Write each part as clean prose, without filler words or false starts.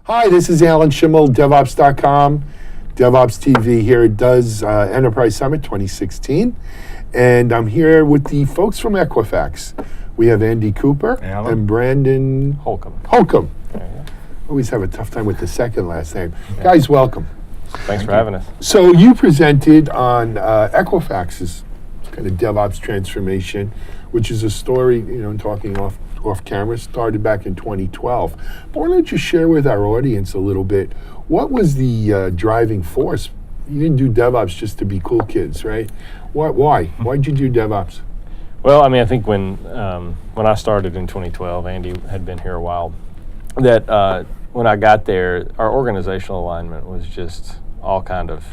Hi, this is Alan Schimmel, DevOps.com, DevOps TV here at Does Enterprise Summit 2016. And I'm here with the folks from Equifax. We have Andy Cooper and Brandon Holcomb. Always have a tough time with the second last name. Yeah. Guys, welcome. Thanks for having us. So you presented on Equifax's kind of DevOps transformation, which is a story, talking off camera, started back in 2012. But why don't you share with our audience a little bit, what was the driving force? You didn't do DevOps just to be cool kids, right? Why? Why'd you do DevOps? Well, I think when I started in 2012, Andy had been here a while, that when I got there, our organizational alignment was just all kind of,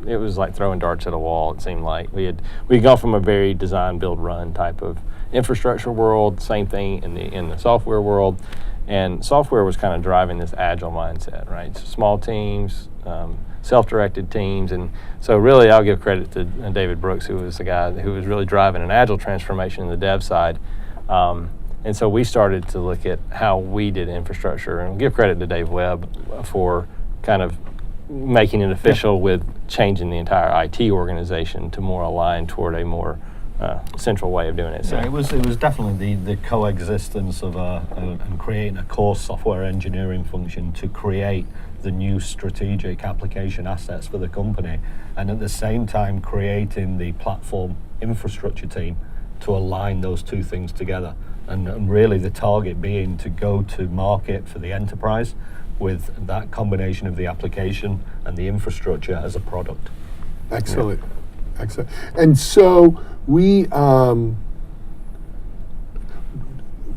it was like throwing darts at a wall, it seemed like. We'd gone from a very design, build, run type of infrastructure world, same thing in the software world, and software was kind of driving this agile mindset, right? So small teams, self-directed teams, and so really I'll give credit to David Brooks, who was the guy who was really driving an agile transformation in the dev side. And so we started to look at how we did infrastructure, and give credit to Dave Webb for kind of making it official with changing the entire IT organization to more align toward a more central way of doing it. So yeah, it was definitely the coexistence of and creating a core software engineering function to create the new strategic application assets for the company, and at the same time creating the platform infrastructure team to align those two things together, and really the target being to go to market for the enterprise with that combination of the application and the infrastructure as a product. Excellent. Yeah. Excellent. And so we,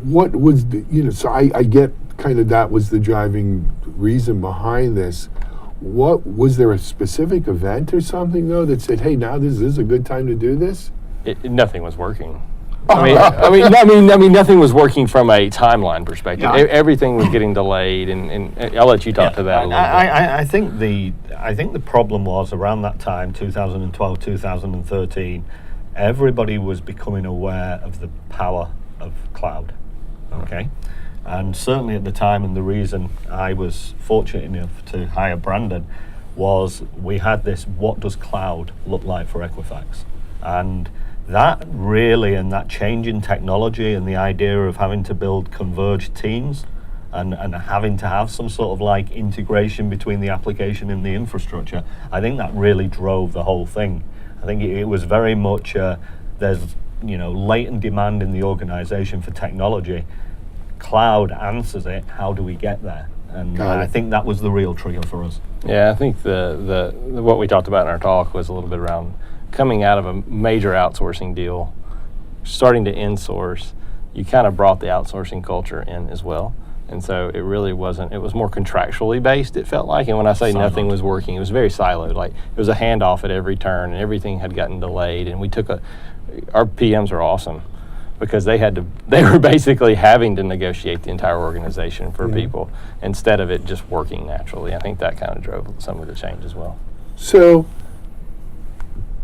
what was the, so I get kind of that was the driving reason behind this. What, was there a specific event or something though that said, hey, now this is a good time to do this? Nothing was working. Nothing was working from a timeline perspective. Yeah. Everything was getting delayed, and I'll let you talk to that a little bit. I think the problem was around that time, 2012, 2013, everybody was becoming aware of the power of cloud. Okay, and certainly at the time, and the reason I was fortunate enough to hire Brandon was we had this: what does cloud look like for Equifax? And that really, and that change in technology and the idea of having to build converged teams and having to have some sort of like integration between the application and the infrastructure, I think that really drove the whole thing. I think it was very much, there's latent demand in the organization for technology. Cloud answers it. How do we get there? And I think that was the real trigger for us. Yeah, I think the what we talked about in our talk was a little bit around coming out of a major outsourcing deal, starting to insource. You kind of brought the outsourcing culture in as well. And so it really wasn't, it was more contractually based, it felt like. And when I say nothing was working, it was very siloed. Like it was a handoff at every turn, and everything had gotten delayed. And our PMs are awesome because they were basically having to negotiate the entire organization for people instead of it just working naturally. I think that kind of drove some of the change as well. So,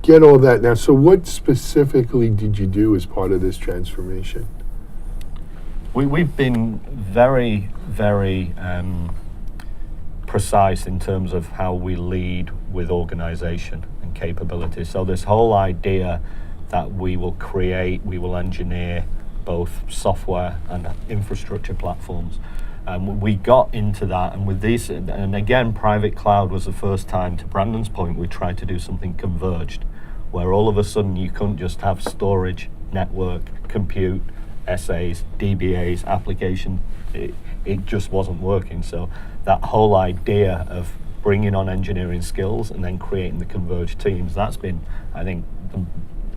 get all that now. So what specifically did you do as part of this transformation? We've been very, very precise in terms of how we lead with organization and capability. So this whole idea that we will engineer both software and infrastructure platforms. We got into that, and with these, and again, private cloud was the first time, to Brandon's point, we tried to do something converged, where all of a sudden you couldn't just have storage, network, compute, SAs, DBAs, application. It just wasn't working. So that whole idea of bringing on engineering skills and then creating the converged teams, that's been, I think,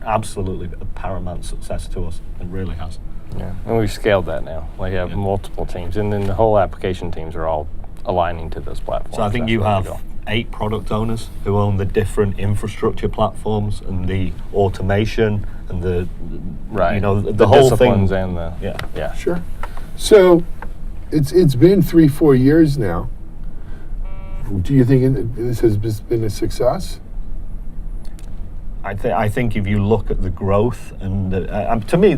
absolutely a paramount success to us. It really has. Yeah, and we've scaled that now. We have multiple teams, and then the whole application teams are all aligning to those platforms. So I think you have 8 product owners who own the different infrastructure platforms and the automation and the the whole thing. And sure. So it's been 3-4 years now. Do you think this has been a success? I think if you look at the growth, and to me,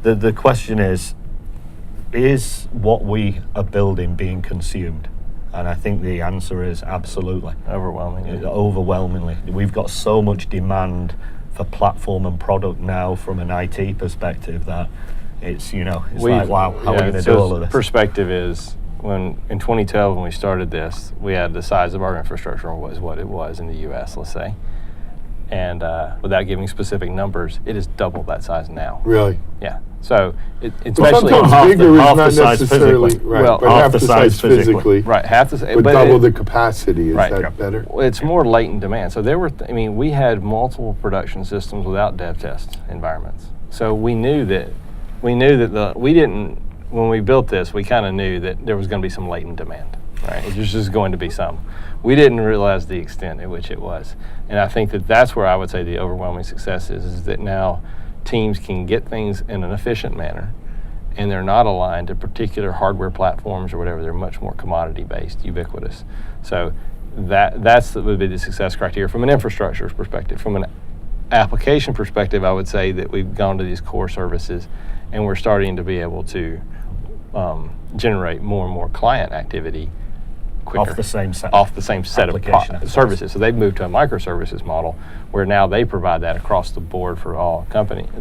the question is, is what we are building being consumed? And I think the answer is absolutely. Overwhelmingly. Overwhelmingly. We've got so much demand for platform and product now from an IT perspective that it's, it's like, wow, how are we going to do all of this? Perspective is, in 2012 when we started this, we had the size of our infrastructure was what it was in the U.S., let's say. And without giving specific numbers, it is double that size now. Really? Yeah. So Sometimes bigger is not necessarily right. Well, but half the size physically. Right, half the size, but double the capacity. Is that better? Well, it's more latent demand. So there were, we had multiple production systems without dev test environments. So we knew that when we built this, we kind of knew that there was going to be some latent demand. Right, it was just going to be some. We didn't realize the extent at which it was, and I think that's where I would say the overwhelming success is that now teams can get things in an efficient manner, and they're not aligned to particular hardware platforms or whatever. They're much more commodity-based, ubiquitous. So that would be the success criteria from an infrastructure perspective. From an application perspective, I would say that we've gone to these core services, and we're starting to be able to generate more and more client activity quicker. Off the same set of services. So they've moved to a microservices model where now they provide that across the board for the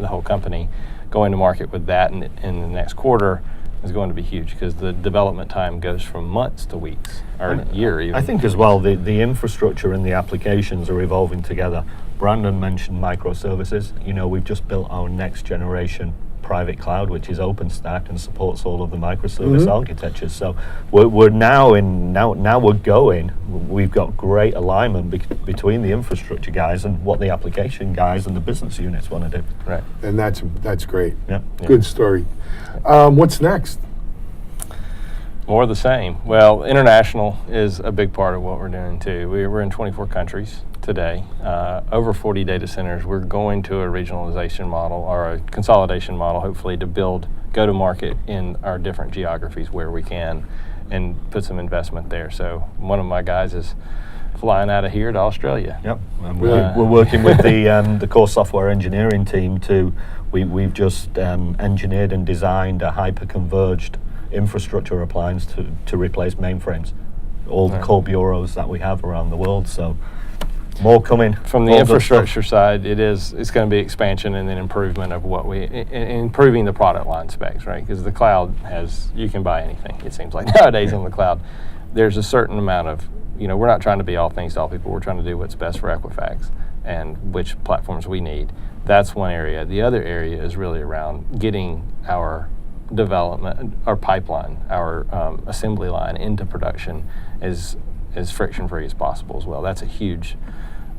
whole company. Going to market with that in the next quarter is going to be huge because the development time goes from months to weeks or a year even. I think as well the infrastructure and the applications are evolving together. Brandon mentioned microservices. We've just built our next generation private cloud, which is OpenStack and supports all of the microservice architectures. So we're we've got great alignment between the infrastructure guys and what the application guys and the business units want to do. Right. And that's great. Yeah. Good story. What's next? More of the same. Well, international is a big part of what we're doing too. We're in 24 countries today, over 40 data centers. We're going to a regionalization model or a consolidation model, hopefully, to go to market in our different geographies where we can and put some investment there. So one of my guys is flying out of here to Australia. Yep. And we're working with the core software engineering team we've just engineered and designed a hyper-converged infrastructure appliance to replace mainframes, all the core bureaus that we have around the world. So more coming. From the infrastructure side, it's going to be expansion and then improvement of improving the product line specs, right? Because the cloud you can buy anything, it seems like nowadays on the cloud. There's a certain amount of, we're not trying to be all things to all people. We're trying to do what's best for Equifax and which platforms we need. That's one area. The other area is really around getting our development, our pipeline, our assembly line into production as friction-free as possible as well. That's a huge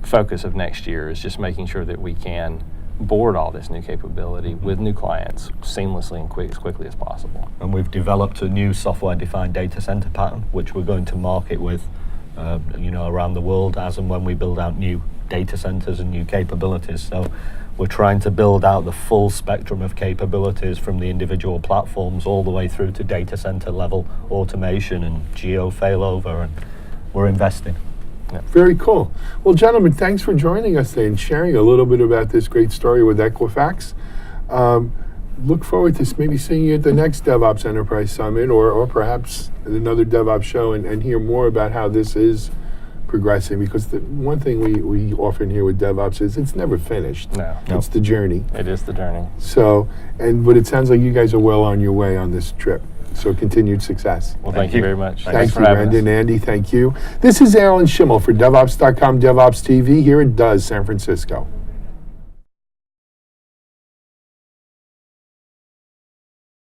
focus of next year, is just making sure that we can board all this new capability with new clients seamlessly and as quickly as possible. And we've developed a new software-defined data center pattern, which we're going to market with around the world as and when we build out new data centers and new capabilities. So we're trying to build out the full spectrum of capabilities from the individual platforms all the way through to data center level automation and geo failover, and we're investing. Yeah. Very cool. Well, gentlemen, thanks for joining us today and sharing a little bit about this great story with Equifax. Look forward to maybe seeing you at the next DevOps Enterprise Summit or perhaps at another DevOps show and hear more about how this is progressing, because the one thing we often hear with DevOps is it's never finished. No. It's the journey. It is the journey. So, but it sounds like you guys are well on your way on this trip. So continued success. Well, thank you very much. Thank you, Brandon, Andy. Thank you. This is Alan Schimmel for DevOps.com, DevOps TV here at DUS San Francisco.